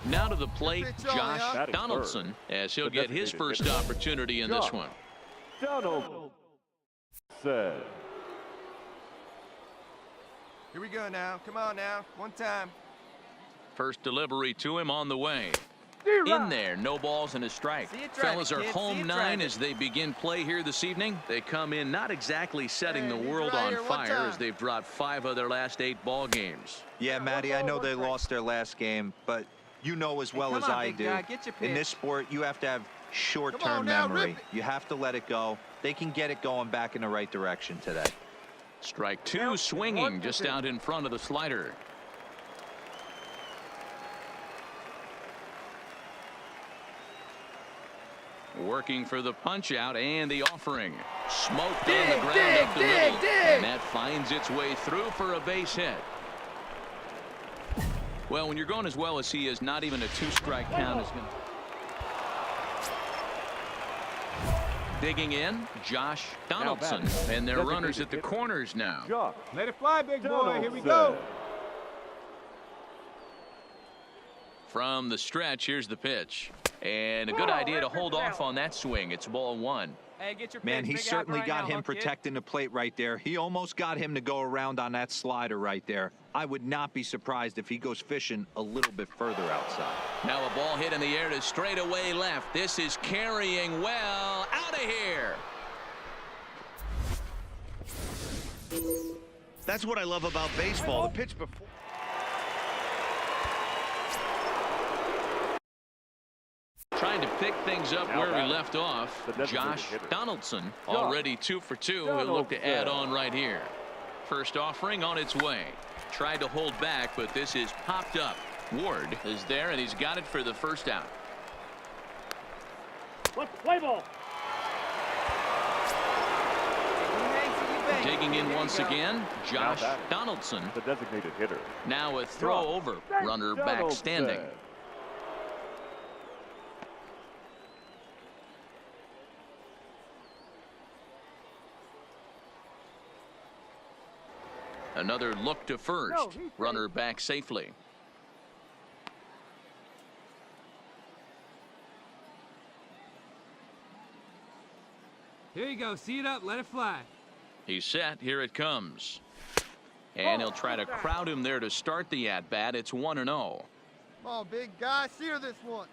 Now to the plate, Josh Donaldson, as he'll get his first opportunity in this one. Donaldson. Here we go now. Come on now. One time. First delivery to him on the way. In there, no balls and a strike. Fellas are home 9 as they begin play here this evening. They come in not exactly setting the world on fire as they've dropped 5 of their last 8 ball games. Yeah, Matty, I know they lost their last game, but you know as well as I do, in this sport, you have to have short-term memory. You have to let it go. They can get it going back in the right direction today. Strike 2, swinging just out in front of the slider. Working for the punch out and the offering. Smoked on the ground up the middle. And that finds its way through for a base hit. Well, when you're going as well as he is, not even a 2-strike count is going to. Digging in, Josh Donaldson. And their runners at the corners now. Let it fly, big boy. Here we go. From the stretch, here's the pitch. And a good idea to hold off on that swing. It's ball 1. Hey, get your Man, he certainly got him protecting the plate right there. He almost got him to go around on that slider right there. I would not be surprised if he goes fishing a little bit further outside. Now a ball hit in the air to straightaway left. This is carrying well. Out of here. That's what I love about baseball. The pitch before. Trying to pick things up where we left off. Josh Donaldson already 2 for 2. He'll look to add on right here. First offering on its way. Tried to hold back, but this is popped up. Ward is there, and he's got it for the first out. Play ball. Digging in once again, Josh Donaldson. The designated hitter. Now a throw over. Runner back standing. Another look to first. Runner back safely. Here you go. See it up. Let it fly. He's set. Here it comes. And he'll try to crowd him there to start the at-bat. It's 1-0. Come on, big guy. Sear this one.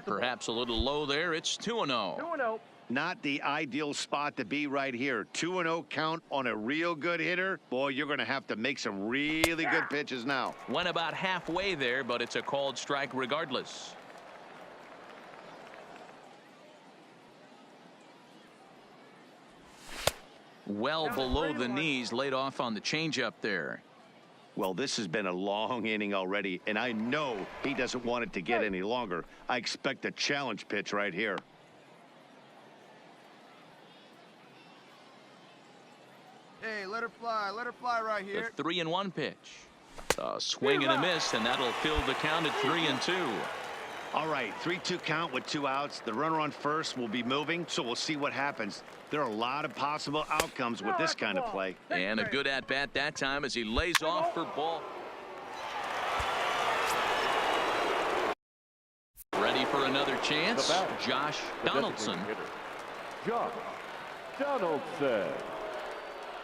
Perhaps a little low there. It's 2-0. 2-0. Not the ideal spot to be right here. 2-0 count on a real good hitter. Boy, you're going to have to make some really good pitches now. Went about halfway there, but it's a called strike regardless. Well below the knees, laid off on the changeup there. Well, this has been a long inning already, and I know he doesn't want it to get any longer. I expect a challenge pitch right here. Hey, let her fly. Let her fly right here. The 3-1 pitch. A swing and a miss, and that'll fill the count at 3-2. All right, 3-2 count with 2 outs. The runner on first will be moving, so we'll see what happens. There are a lot of possible outcomes with this kind of play. And a good at-bat that time as he lays off for ball. Ready for another chance. Josh Donaldson. Josh Donaldson.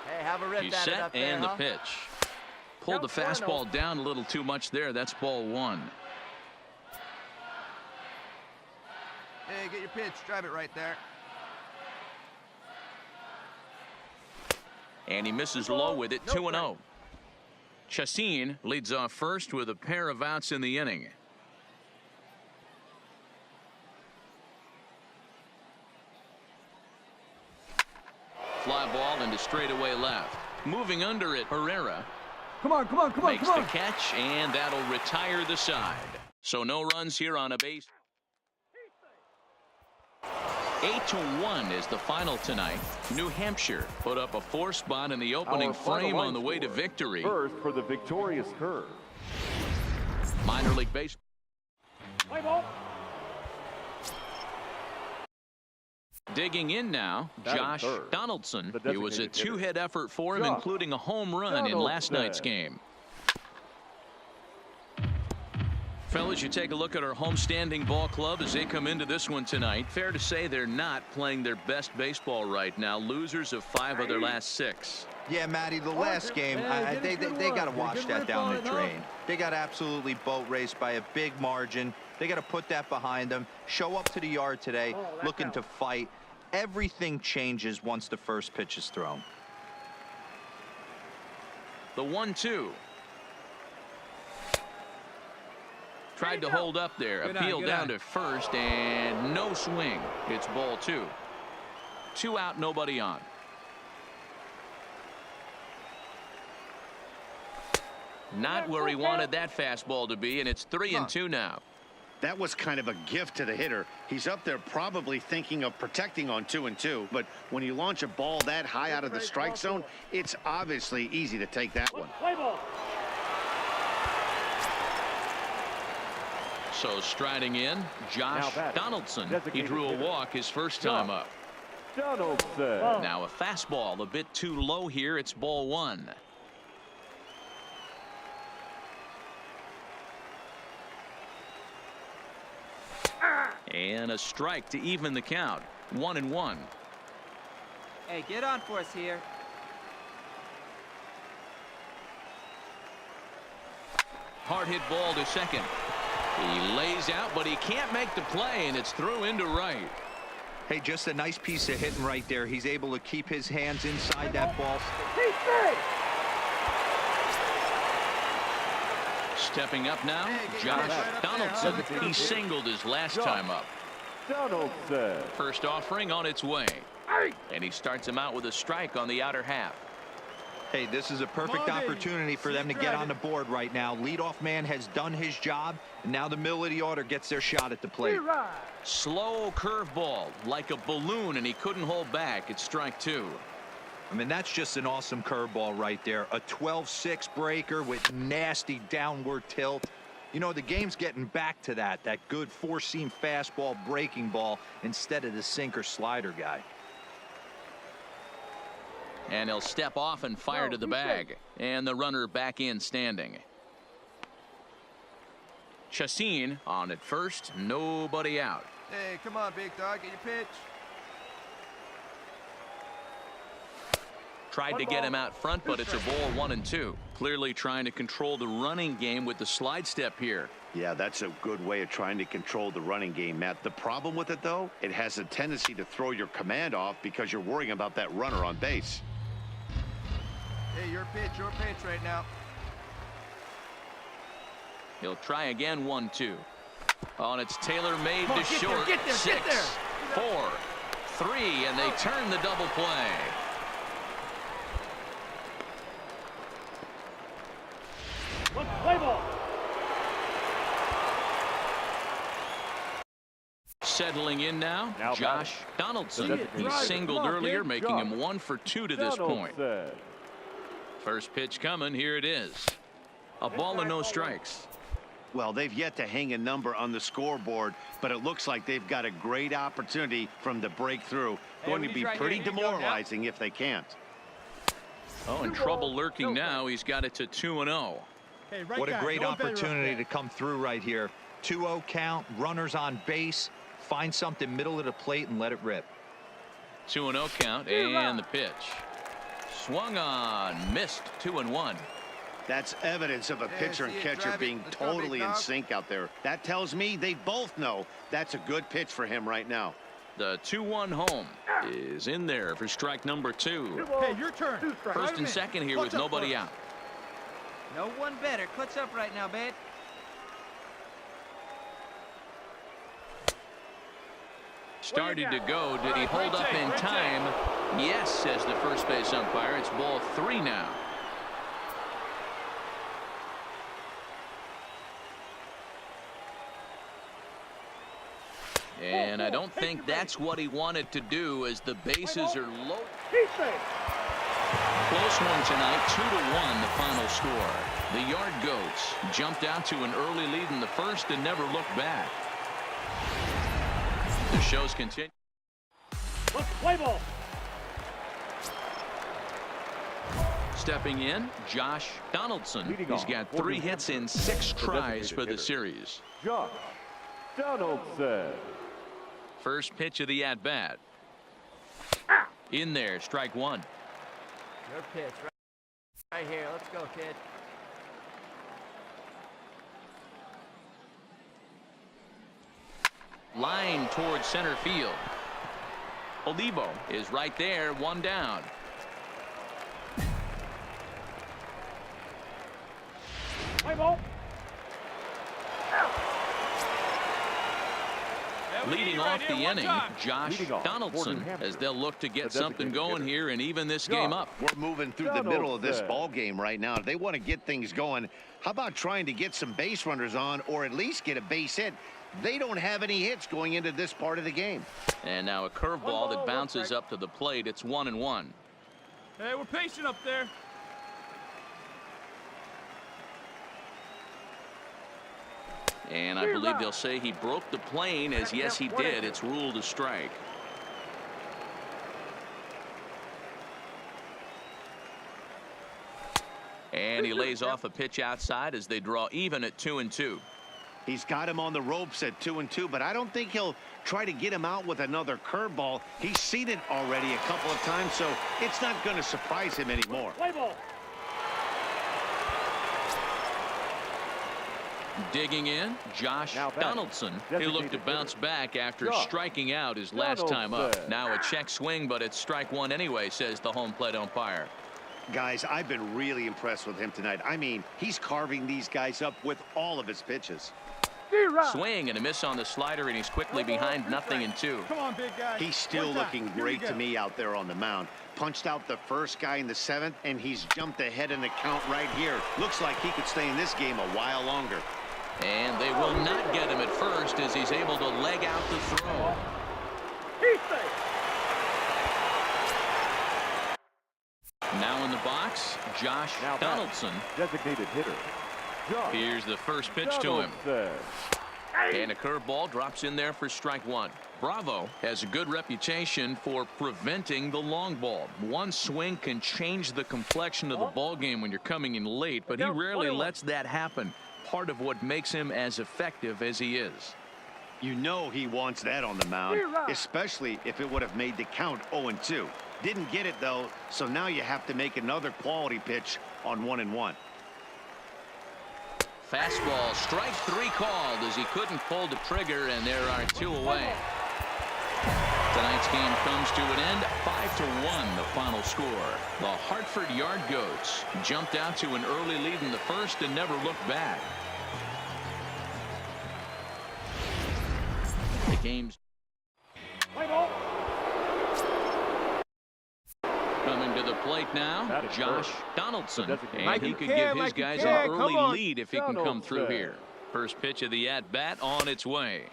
Hey, have a rip. He's set and the pitch. Pulled the fastball down a little too much there. That's ball 1. Hey, get your pitch. Drive it right there. And he misses low with it. 2-0. Chassin leads off first with a pair of outs in the inning. Fly ball into straightaway left. Moving under it, Herrera. Come on, come on, come on, makes come on. the catch, and that'll retire the side. So no runs here on a base. 8-1 is the final tonight. New Hampshire put up a 4 spot in the opening frame on the way to victory. First for the victorious Curve. Minor league baseball. Play ball. Digging in now, Josh Donaldson. It was a 2-hit effort for him, including a home run in last night's game. Fellas, you take a look at our homestanding ball club as they come into this one tonight. Fair to say they're not playing their best baseball right now. Losers of 5 of their last 6. Yeah, Matty, the last game, they got to wash that down the drain. They got absolutely boat raced by a big margin. They got to put that behind them. Show up to the yard today looking to fight. Everything changes once the first pitch is thrown. The 1-2. Tried to hold up there. Appeal down to first, and no swing. It's ball 2. 2 out, nobody on. Not where he wanted that fastball to be, and it's 3-2 now. That was kind of a gift to the hitter. He's up there probably thinking of protecting on 2-2, but when you launch a ball that high out of the strike zone, it's obviously easy to take that one. So striding in, Josh Donaldson. He drew a walk his first time up. Donaldson. Now a fastball a bit too low here. It's ball 1. And a strike to even the count. 1-1. Hey, get on for us here. Hard hit ball to second. He lays out, but he can't make the play, and it's through into right. Hey, just a nice piece of hitting right there. He's able to keep his hands inside that ball. Stepping up now, Josh Donaldson. He singled his last time up. Donaldson. First offering on its way. And he starts him out with a strike on the outer half. Hey, this is a perfect opportunity for them to get on the board right now. Leadoff man has done his job, and now the middle of the order gets their shot at the plate. Slow curveball, like a balloon, and he couldn't hold back. It's strike 2. I mean, that's just an awesome curveball right there. A 12-6 breaker with nasty downward tilt. You know, the game's getting back to that good 4-seam fastball breaking ball instead of the sinker slider guy. And he'll step off and fire to the bag. And the runner back in standing. Chassin on at first. Nobody out. Hey, come on, big dog. Get your pitch. Tried to get him out front, but it's a ball 1-2. Clearly trying to control the running game with the slide step here. Yeah, that's a good way of trying to control the running game, Matt. The problem with it, though, it has a tendency to throw your command off because you're worrying about that runner on base. Hey, your pitch right now. He'll try again. 1-2. Oh, and it's tailor-made to short. Get there, 6, 4, 3, and they turn the double play. Settling in now, Josh Donaldson. He singled earlier, making him 1 for 2 to this point. First pitch coming. Here it is. A ball and no strikes. Well, they've yet to hang a number on the scoreboard, but it looks like they've got a great opportunity from the breakthrough. Going to be pretty demoralizing if they can't. Oh, and trouble lurking now. He's got it to 2-0. What a great opportunity to come through right here. 2-0 count, runners on base. Find something middle of the plate and let it rip. 2-0 count, and the pitch. Swung on, missed. 2-1. That's evidence of a pitcher and catcher being totally in sync out there. That tells me they both know that's a good pitch for him right now. The 2-1 home is in there for strike number 2. Hey, your turn. First and second here with nobody out. No one better. Clutch up right now, babe. Started to go. Did he hold up in time? Yes, says the first base umpire. It's ball 3 now. And I don't think that's what he wanted to do, as the bases are low. Close one tonight, 2-1 the final score. The Yard Goats jumped out to an early lead in the first and never looked back. The shows continue. Stepping in, Josh Donaldson. He's got 3 hits in 6 tries for the series. Josh Donaldson. First pitch of the at-bat. In there, strike 1. Your pitch, right here. Let's go, kid. Line towards center field. Olivo is right there, 1 down. Leading off the inning, Josh Donaldson, as they'll look to get something going here and even this game up. We're moving through the middle of this ball game right now. If they want to get things going, how about trying to get some base runners on or at least get a base hit? They don't have any hits going into this part of the game. And now a curveball that bounces up to the plate. It's 1-1. Hey, we're patient up there. And I believe they'll say he broke the plane, as yes, he did. It's ruled a strike. And he lays off a pitch outside as they draw even at 2-2. He's got him on the ropes at 2-2, but I don't think he'll try to get him out with another curveball. He's seen it already a couple of times, so it's not going to surprise him anymore. Digging in, Josh Donaldson. He looked to bounce back after striking out his last time up. Now a check swing, but it's strike 1 anyway, says the home plate umpire. Guys, I've been really impressed with him tonight. I mean, he's carving these guys up with all of his pitches. Swing and a miss on the slider, and he's quickly behind 0-2. Come on, big guy. He's still looking great to me out there on the mound. Punched out the first guy in the 7th, and he's jumped ahead in the count right here. Looks like he could stay in this game a while longer. And they will not get him at first as he's able to leg out the throw. Now in the box, Josh Donaldson. Designated hitter. Here's the first pitch to him. And a curveball drops in there for strike 1. Bravo has a good reputation for preventing the long ball. One swing can change the complexion of the ball game when you're coming in late, but he rarely lets that happen. Part of what makes him as effective as he is. You know he wants that on the mound, especially if it would have made the count 0-2. Didn't get it, though, so now you have to make another quality pitch on 1-1. Fastball, strike 3 called as he couldn't pull the trigger, and there are 2 away. Tonight's game comes to an end, 5-1 the final score. The Hartford Yard Goats jumped out to an early lead in the first and never looked back. The game's coming to the plate now, Josh Donaldson, and he could give his guys an early lead if he can come through here. First pitch of the at-bat on its way.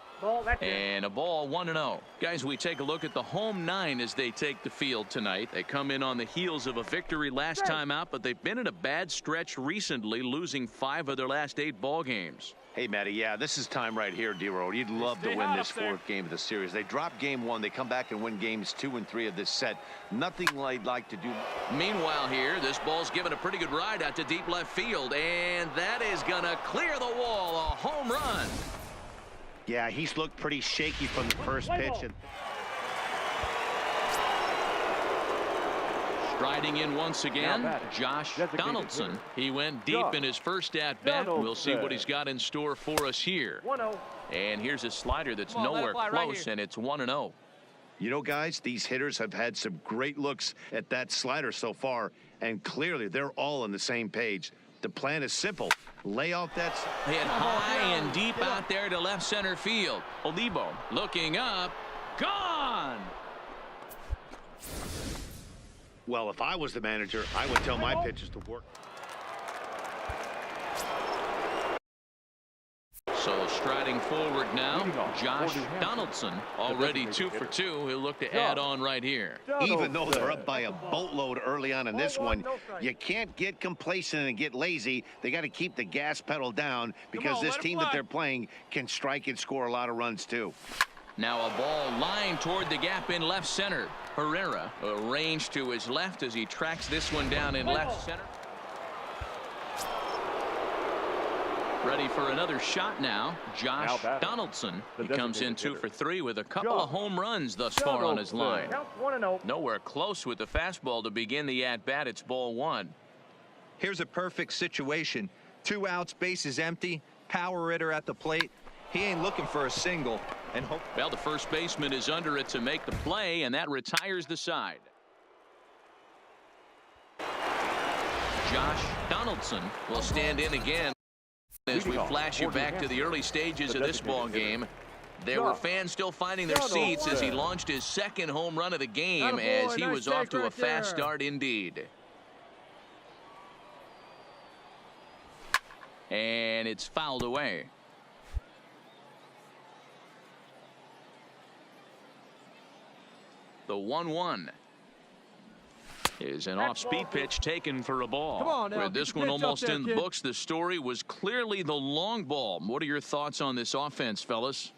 And a ball, 1-0. Guys, we take a look at the home 9 as they take the field tonight. They come in on the heels of a victory last time out, but they've been in a bad stretch recently, losing 5 of their last 8 ball games. Hey, Matty, yeah, this is time right here, D-Road. You'd love to win this 4th game of the series. They drop game 1. They come back and win games 2 and 3 of this set. Nothing they'd like to do. Meanwhile here, this ball's given a pretty good ride out to deep left field, and that is going to clear the wall. A home run. Yeah, he's looked pretty shaky from the first pitch. Striding in once again, Josh Donaldson. He went deep in his first at-bat. We'll see what he's got in store for us here. And here's a slider that's nowhere close, and it's 1-0. You know, guys, these hitters have had some great looks at that slider so far, and clearly they're all on the same page. The plan is simple. Lay off that. Hit high and deep out there to left center field. Olivo looking up. Gone. Well, if I was the manager, I would tell my pitchers to work. So striding forward now, Josh Donaldson, already 2 for 2. He'll look to add on right here. Even though they're up by a boatload early on in this one, you can't get complacent and get lazy. They got to keep the gas pedal down because this team that they're playing can strike and score a lot of runs too. Now a ball lined toward the gap in left center. Herrera arranged to his left as he tracks this one down in left center. Ready for another shot now. Josh Donaldson. He comes in 2 for 3 with a couple of home runs thus far on his line. Nowhere close with the fastball to begin the at-bat. It's ball 1. Here's a perfect situation. 2 outs, bases empty, power hitter at the plate. He ain't looking for a single. And hope. Well, the first baseman is under it to make the play, and that retires the side. Josh Donaldson will stand in again. As we flash you back to the early stages of this ball game, there were fans still finding their seats as he launched his second home run of the game, as he was off to a fast start indeed. And it's fouled away. The 1-1 is an off-speed pitch taken for a ball. Come on now, with this one almost in the books, the story was clearly the long ball. What are your thoughts on this offense, fellas?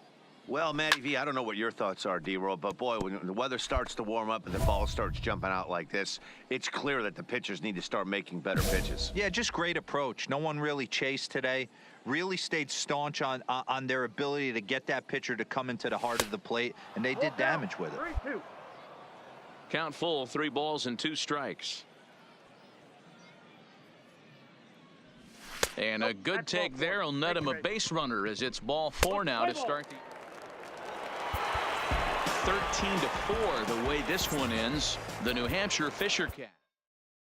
Well, Matty V, I don't know what your thoughts are, D-Roll, but boy, when the weather starts to warm up and the ball starts jumping out like this, it's clear that the pitchers need to start making better pitches. Yeah, just great approach. No one really chased today. Really stayed staunch on their ability to get that pitcher to come into the heart of the plate, and they did damage with it. Count full, 3 balls and 2 strikes. And a good take there will net him a base runner as it's ball 4 now to start the 13-4 the way this one ends. The New Hampshire Fisher Cats.